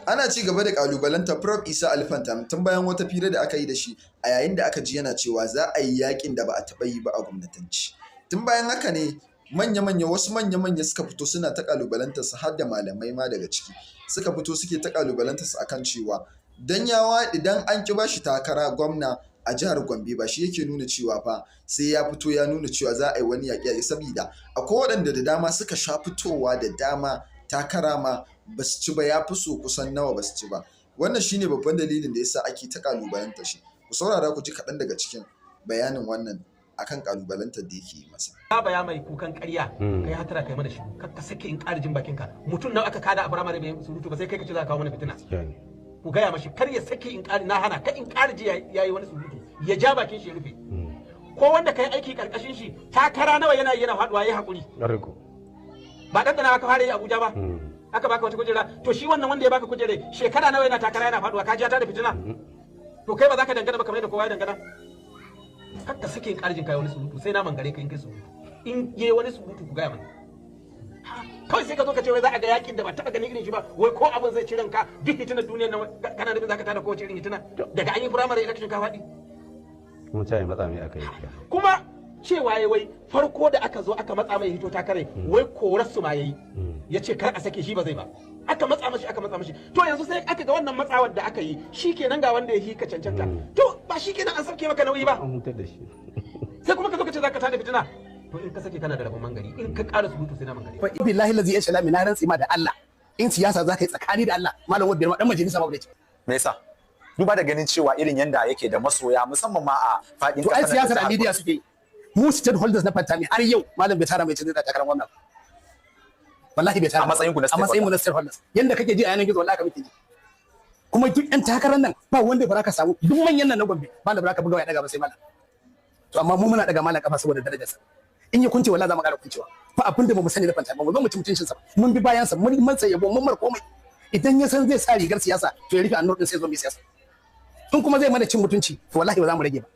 Ana ci gaba da kalubalantar Prof Isa Alfantam tun bayan wata fira da aka yi da shi a yayin da aka ji yana cewa za a yi yakin da ba a taɓa yi ba a gwamnatanci. Tun bayan haka ne wasu manya-manya suka fito suna ta kalubalantar su har da malamai ma daga ciki suka fito suke ta kalubalantar su akan cewa dan yawa idan an ki bashi takara gwamna a jihar Gombe ba shi yake nuna cewa fa sai ya fito ya nuna cewa za a yi wani yaƙi saboda akwai waɗanda da dama suka sha fitowa da dama takara ma ba su ci ba ya fi so kusan nawa ba su ci ba. Wannan shine babban dalilin da yasa ake ta kalubalantar shi. Ku saurara ku ji kaɗan daga cikin bayanin wannan akan kalubalantar da yake yi masa. Baya mai kukan ƙarya kai hatara kai mana shi ka sake in ƙara jin bakin ka mutum nan aka kada a firamare bai surutu ba sai kai ka ce za ka kawo mana fitina. Ku gaya mashi kar ya sake in ƙari na hana ka in ƙari ji yayi wani surutu ya ja bakin shi ya rufe. Ko wanda kai aiki karkashin shi takara nawa yana faduwa yayi hakuri. Ba dan dana ka fara yi Abuja ba. Aka baka wata kujera to shi wannan wanda ya baka kujere shekara nawa yana takara yana faduwa ka ji ta da fitina. To kai ba za ka dangana ba kamar yadda kowa ya dangana. Kar ka sake in ƙarjin kai wani surutu sai na mangare ka in kai surutu. In je wani surutu ku gaya mana. Kawai sai ka zo ka ce wai za a ga yakin da ba taɓa ganin irin shi ba wai ko abin zai ci ranka duk hitinar duniyar nan kana nufin za ka tada kowace irin hitina daga an yi firamare election ka faɗi. Mun ce matsa mai aka yi. Kuma cewa ya wai farko da aka zo aka matsa mai hito takare wai korar su ma yayi ya ce kar a sake shi ba zai ba aka matsa mashi to yanzu sai aka ga wannan matsawar da aka yi shikenan ga wanda ya yi ka cancanta to ba shikenan an sauke maka nauyi ba an hutar da shi sai kuma ka zo ka ce zaka tada fitina to in ka sake kana da rabon mangari in ka ƙara surutu sai na mangari fa billahi lazi yashla min rantsi ma da Allah in siyasa za ka yi tsakani da Allah malam wadda ma dan majalisa ba ce me yasa duba da ganin cewa irin yanda yake da masoya musamman ma a fadin kasar to ai siyasar a media suke mu stakeholders na Fantami har yau malam bai tara mai cin da takarar wannan wallahi bai tara a matsayin mu na stakeholders yanda kake ji a yanar gizo wallahi ka muke ji kuma duk yan takarar nan ba wanda ba ka samu duk manyan nan na Gombe malam ba ka buga ya daga ba sai malam to amma mu muna daga malam kafa saboda darajarsa in ya kunce wallahi za mu ƙara kuncewa fa abin da mu sani da Fantami mu zo mu ci mutuncin sa mun bi bayan sa mun man sai yabo mun mar komai idan ya san zai sa rigar siyasa to ya rufe annur din sai zo mu siyasa in kuma zai mana cin mutunci to wallahi ba za mu rage ba